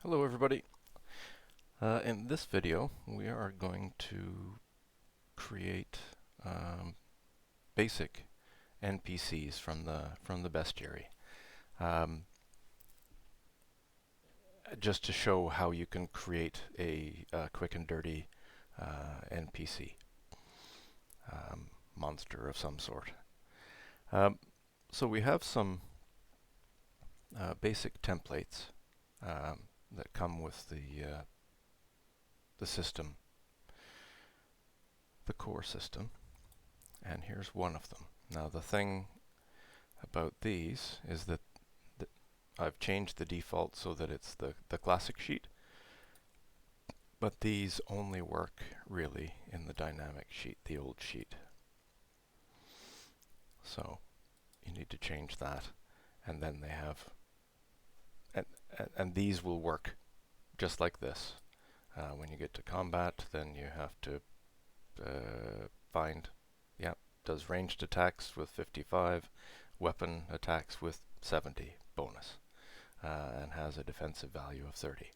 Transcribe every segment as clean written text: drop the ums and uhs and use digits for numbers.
Hello everybody. In this video we are going to create basic NPCs from the bestiary, um, just to show how you can create a quick and dirty NPC monster of some sort. Um, so we have some basic templates that come with the system, the core system, and here's one of them. Now the thing about these is that I've changed the default so that it's the classic sheet, but these only work really in the dynamic sheet, the old sheet. So you need to change that, and then they have, and these will work just like this. When you get to combat, then you have to find, does ranged attacks with 55, weapon attacks with 70 bonus, and has a defensive value of 30.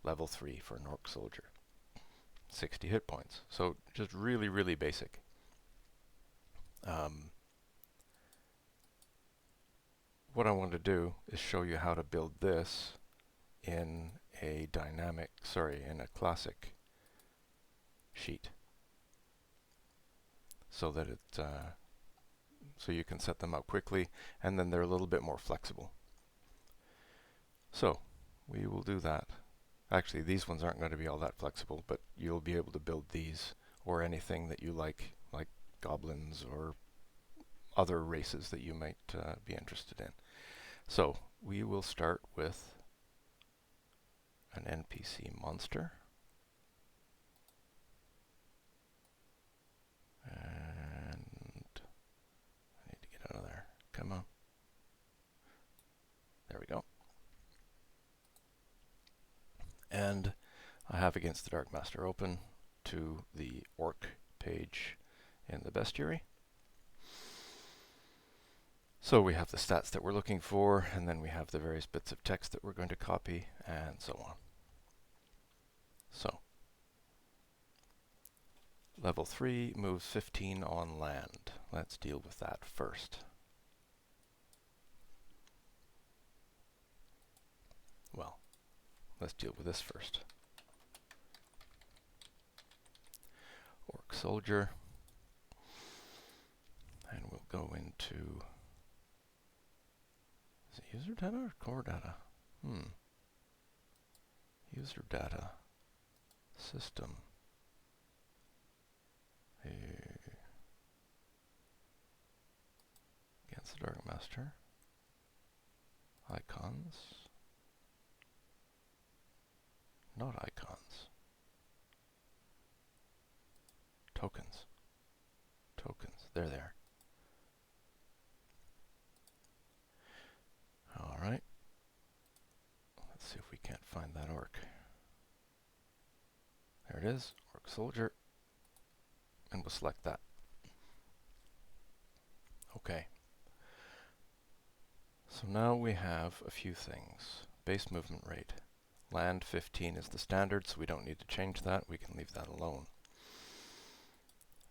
Level 3 for an orc soldier. 60 hit points. So just really, really basic. What I want to do is show you how to build this in a in a classic sheet, so that so you can set them up quickly, and then they're a little bit more flexible. So we will do that. Actually, these ones aren't going to be all that flexible, but you'll be able to build these or anything that you like goblins or other races that you might be interested in. So we will start with an NPC monster. And I need to get out of there. Come on. There we go. And I have Against the Dark Master open to the orc page in the bestiary. So we have the stats that we're looking for, and then we have the various bits of text that we're going to copy, and so on. So level 3 moves 15 on land. Let's deal with that first. Well, let's deal with this first. Orc soldier. And we'll go into, is it user data or core data? User data. System. Against the Dark Master. Icons. Not icons. Tokens. Tokens. They're there. Alright. Let's see if we can't find that orc. There it is. Orc soldier. And we'll select that. Okay. So now we have a few things. Base movement rate. Land 15 is the standard, so we don't need to change that. We can leave that alone.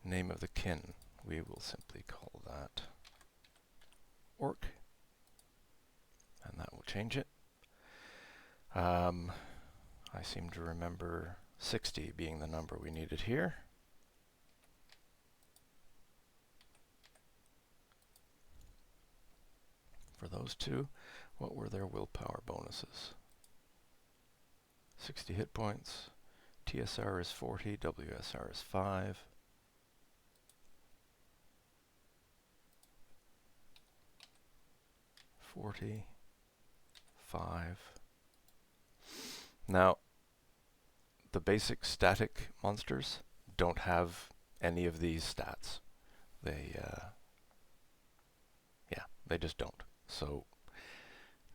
Name of the kin. We will simply call that orc. And that will change it. I seem to remember 60 being the number we needed here. For those two, what were their willpower bonuses? 60 hit points, TSR is 40, WSR is 5. Now, the basic static monsters don't have any of these stats. They just don't. So,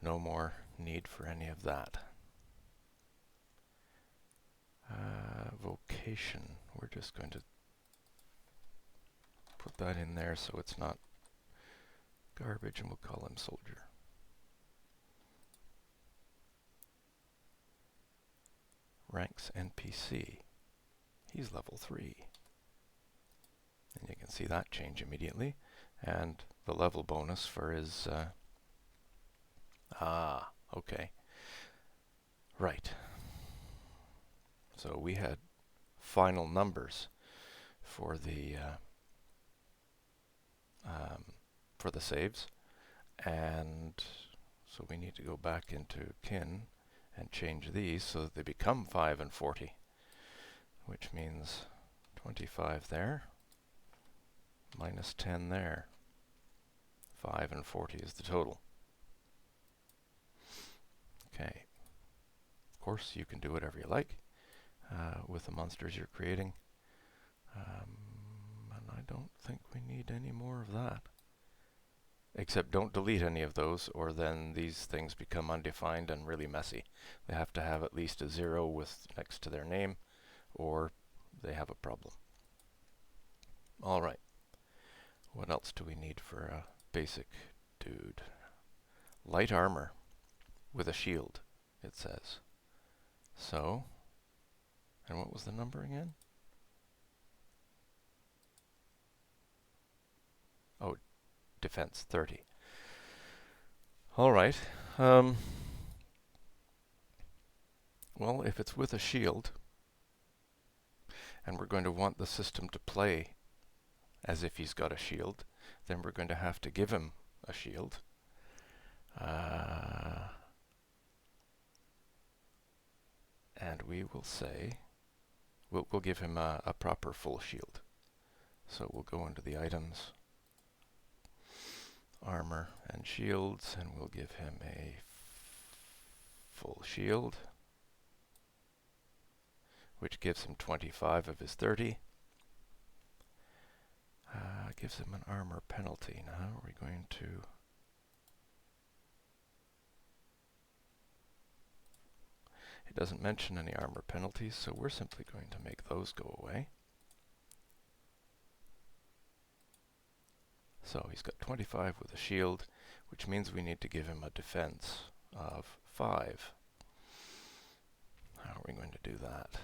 no more need for any of that. Vocation. We're just going to put that in there so it's not garbage, and we'll call him soldier. ranks NPC. He's level 3. And you can see that change immediately. And the level bonus for his... okay. Right. So we had final numbers for the saves, and so we need to go back into kin and change these so that they become 5 and 40, which means 25 there, minus 10 there. 5 and 40 is the total. Okay. Of course, you can do whatever you like with the monsters you're creating. And I don't think we need any more of that. Except don't delete any of those, or then these things become undefined and really messy. They have to have at least a 0 with next to their name, or they have a problem. All right. What else do we need for a basic dude? Light armor with a shield, it says. So, and what was the number again? Oh, defense 30. All right. Well, if it's with a shield, and we're going to want the system to play as if he's got a shield, then we're going to have to give him a shield. And we will say, we'll give him a proper full shield. So we'll go into the items, armor and shields, and we'll give him a full shield, which gives him 25 of his 30. Gives him an armor penalty. Now we're going to... It doesn't mention any armor penalties, so we're simply going to make those go away. So he's got 25 with a shield, which means we need to give him a defense of 5. How are we going to do that?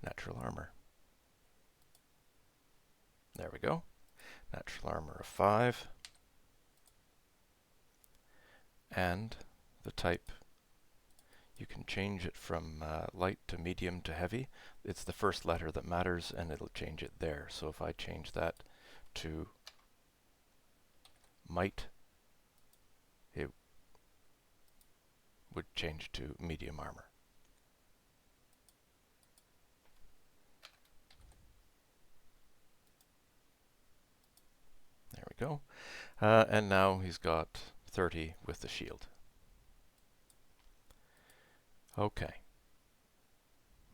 Natural armor. There we go. Natural armor of 5. And the type, you can change it from light to medium to heavy. It's the first letter that matters, and it'll change it there. So if I change that to might, it would change to medium armor. There we go. And now he's got 30 with the shield. Okay.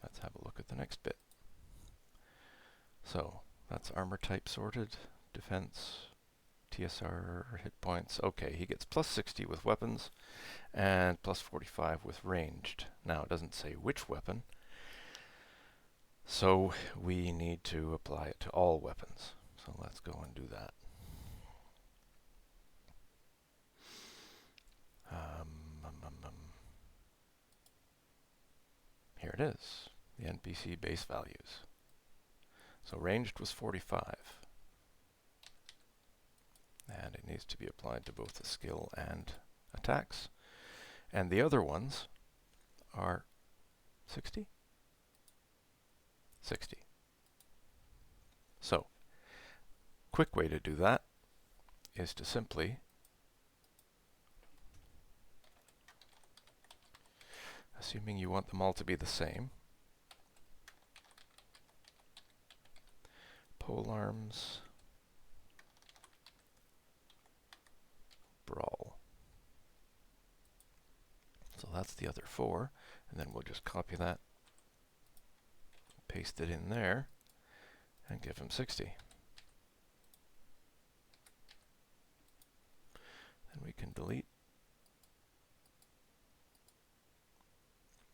Let's have a look at the next bit. So that's armor type sorted, defense, TSR, hit points. Okay, he gets plus 60 with weapons and plus 45 with ranged. Now it doesn't say which weapon, so we need to apply it to all weapons. So let's go and do that. Here it is, the NPC base values. So ranged was 45. And it needs to be applied to both the skill and attacks. And the other ones are 60? 60. So, quick way to do that is to simply assuming you want them all to be the same, polearms brawl. So that's the other 4, and then we'll just copy that, paste it in there, and give him 60. Then we can delete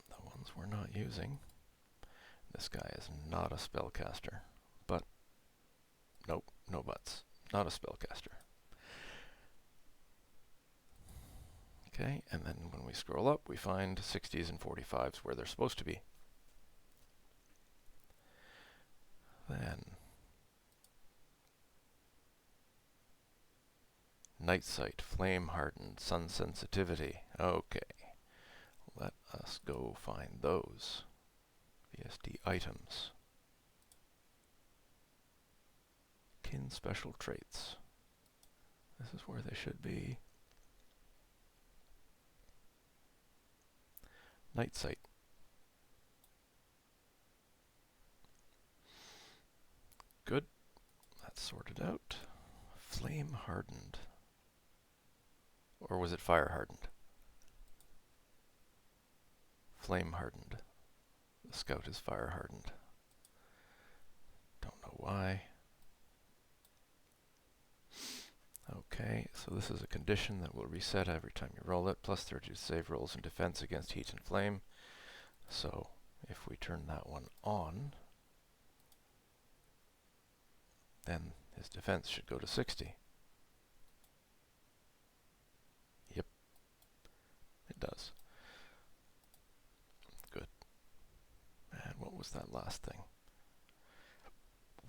the ones we're not using. This guy is not a spellcaster, but nope, no buts. Not a spellcaster. Okay, and then when we scroll up, we find 60s and 45s where they're supposed to be. Then night sight, flame hardened, sun sensitivity. Okay, let us go find those. VsD items. Kin special traits. This is where they should be. Night sight. Good. That's sorted out. Flame hardened. Or was it fire hardened? Flame hardened. The scout is fire hardened. Don't know why. Okay, so this is a condition that will reset every time you roll it, plus 30 to save rolls and defense against heat and flame. So if we turn that one on, then his defense should go to 60. Yep, it does. Good. And what was that last thing?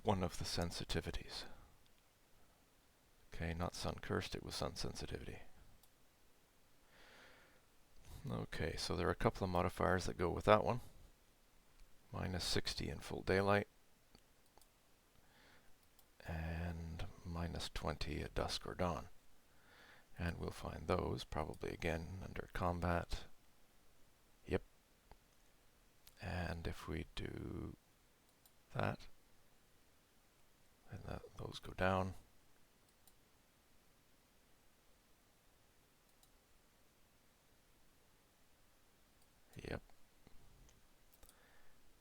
One of the sensitivities. Okay, not sun cursed, it was sun sensitivity. Okay, so there are a couple of modifiers that go with that one. Minus 60 in full daylight, and minus 20 at dusk or dawn. And we'll find those probably again under combat. Yep. And if we do that, then those go down. Yep.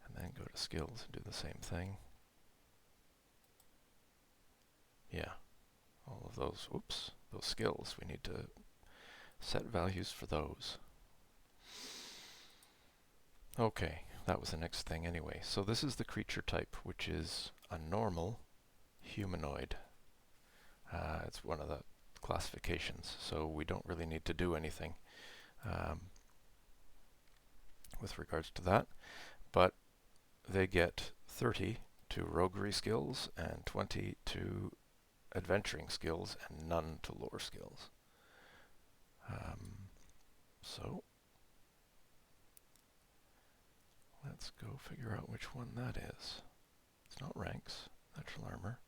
And then go to skills and do the same thing. Yeah. All of those, oops, those skills, we need to set values for those. Okay, that was the next thing anyway. So this is the creature type, which is a normal humanoid. It's one of the classifications, so we don't really need to do anything with regards to that. But they get 30 to roguery skills and 20 to adventuring skills and none to lore skills. So let's go figure out which one that is. It's not ranks, natural armor.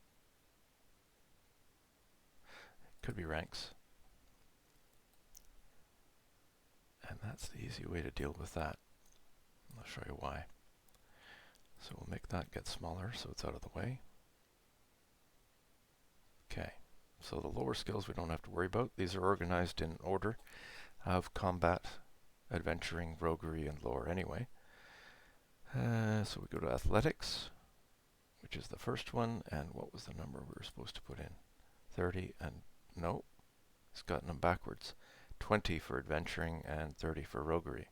It could be ranks. And that's the easy way to deal with that. I'll show you why. So we'll make that get smaller so it's out of the way. Okay, so the lower skills we don't have to worry about. These are organized in order of combat, adventuring, roguery, and lore anyway. So we go to athletics, which is the first one, and what was the number we were supposed to put in? 30, and no, it's gotten them backwards. 20 for adventuring and 30 for roguery.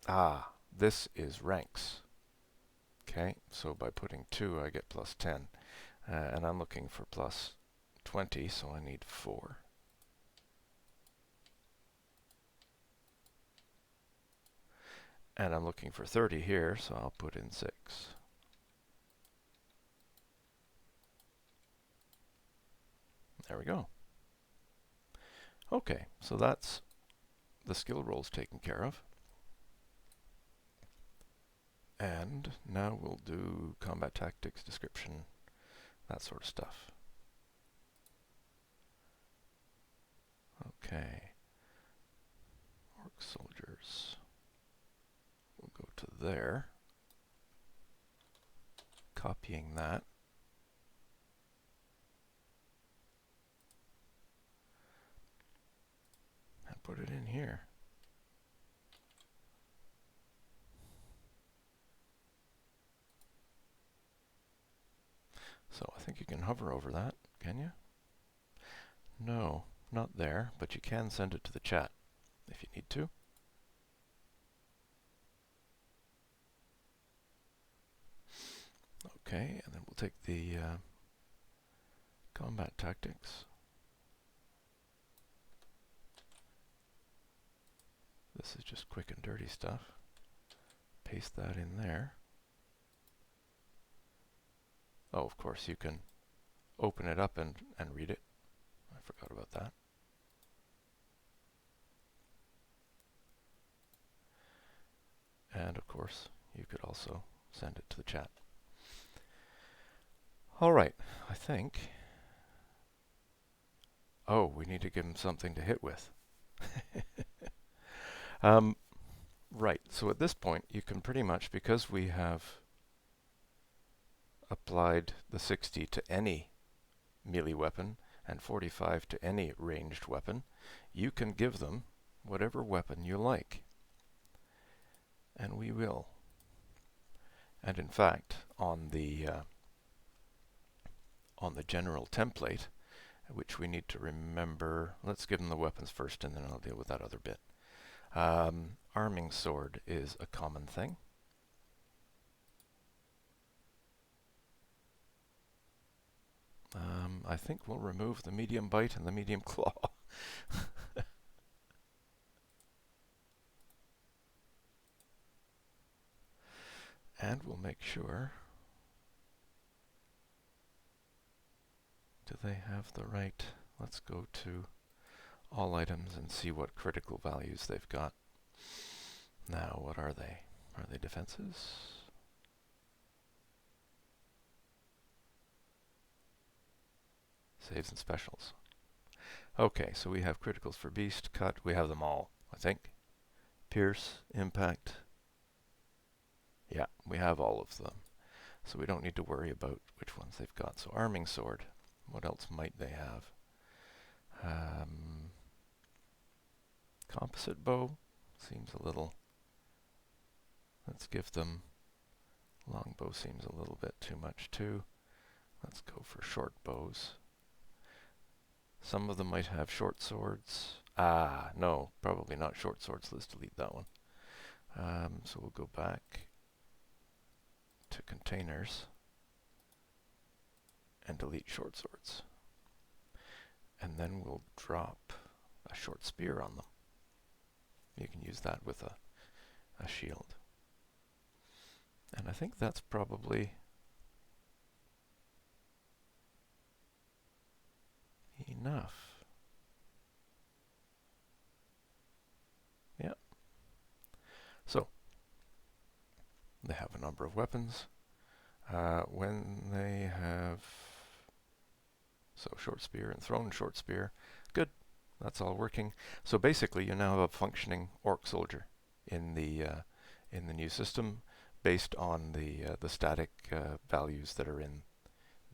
Ah, this is ranks. Okay, so by putting 2 I get plus 10, and I'm looking for plus 20, so I need 4. And I'm looking for 30 here, so I'll put in 6. There we go. Okay, so that's the skill rolls taken care of. And now we'll do combat tactics, description, that sort of stuff. Okay. Orc soldiers. We'll go to there. Copying that. And put it in here. So I think you can hover over that, can you? No, not there, but you can send it to the chat if you need to. Okay, and then we'll take the combat tactics. This is just quick and dirty stuff. Paste that in there. Oh, of course, you can open it up and read it. I forgot about that. And of course, you could also send it to the chat. All right, I think. Oh, we need to give him something to hit with. Right, so at this point, you can pretty much, because we have applied the 60 to any melee weapon and 45 to any ranged weapon, you can give them whatever weapon you like. And we will. And in fact, on the general template, which we need to remember, let's give them the weapons first and then I'll deal with that other bit. Arming sword is a common thing. I think we'll remove the medium bite and the medium claw. And we'll make sure. Do they have the right? Let's go to all items and see what critical values they've got. Now, what are they? Are they defenses? Saves and specials. Okay, so we have criticals for beast, cut, we have them all, I think. Pierce, impact. Yeah, we have all of them. So we don't need to worry about which ones they've got. So arming sword, what else might they have? Composite bow seems a little. Let's give them. Longbow seems a little bit too much too. Let's go for short bows. Some of them might have short swords. Ah, no, probably not short swords. Let's delete that one. So we'll go back to containers and delete short swords. And then we'll drop a short spear on them. You can use that with a shield. And I think that's probably enough. Yeah. So, they have a number of weapons. When they have, so short spear and thrown short spear, good. That's all working. So basically, you now have a functioning orc soldier in the new system, based on the static values that are in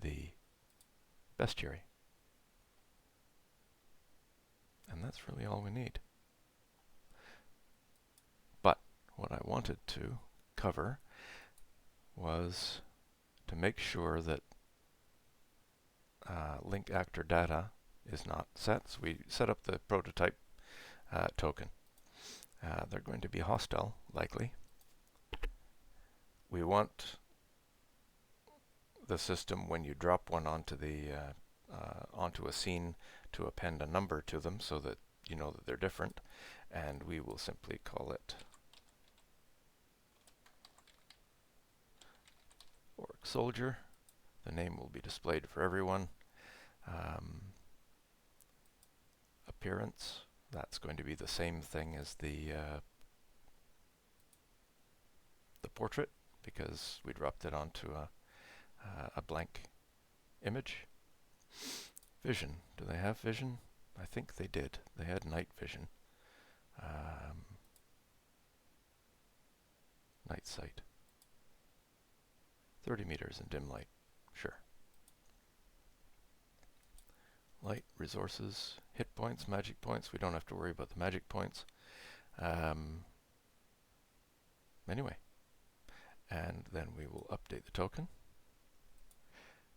the bestiary. And that's really all we need. But what I wanted to cover was to make sure that link actor data is not set. So we set up the prototype token. They're going to be hostile, likely. We want the system, when you drop one onto onto a scene, to append a number to them so that you know that they're different, and we will simply call it orc soldier. The name will be displayed for everyone. Appearance, that's going to be the same thing as the portrait, because we dropped it onto a blank image. Vision, do they have vision? I think they did. They had night vision. Night sight. 30 meters in dim light. Sure. Light, resources, hit points, magic points. We don't have to worry about the magic points. Anyway. And then we will update the token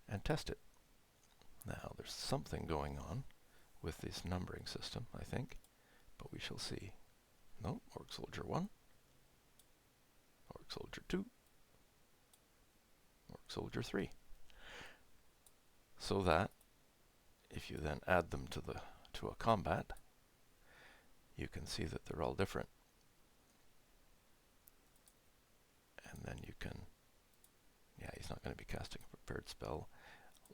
and test it. Now, there's something going on with this numbering system, I think, but we shall see. No, Orc Soldier 1, Orc Soldier 2, Orc Soldier 3. So that, if you then add them to a combat, you can see that they're all different. and then you can, yeah, he's not going to be casting a prepared spell.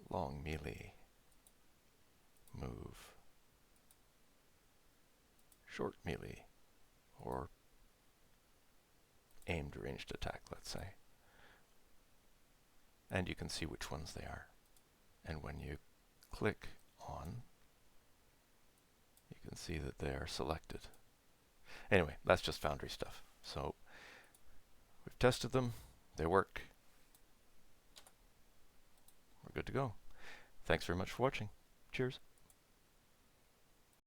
Long melee, move, short melee, or aimed ranged attack, let's say. And you can see which ones they are. And when you click on, you can see that they are selected. Anyway, that's just Foundry stuff. So we've tested them, they work. We're good to go. Thanks very much for watching. Cheers.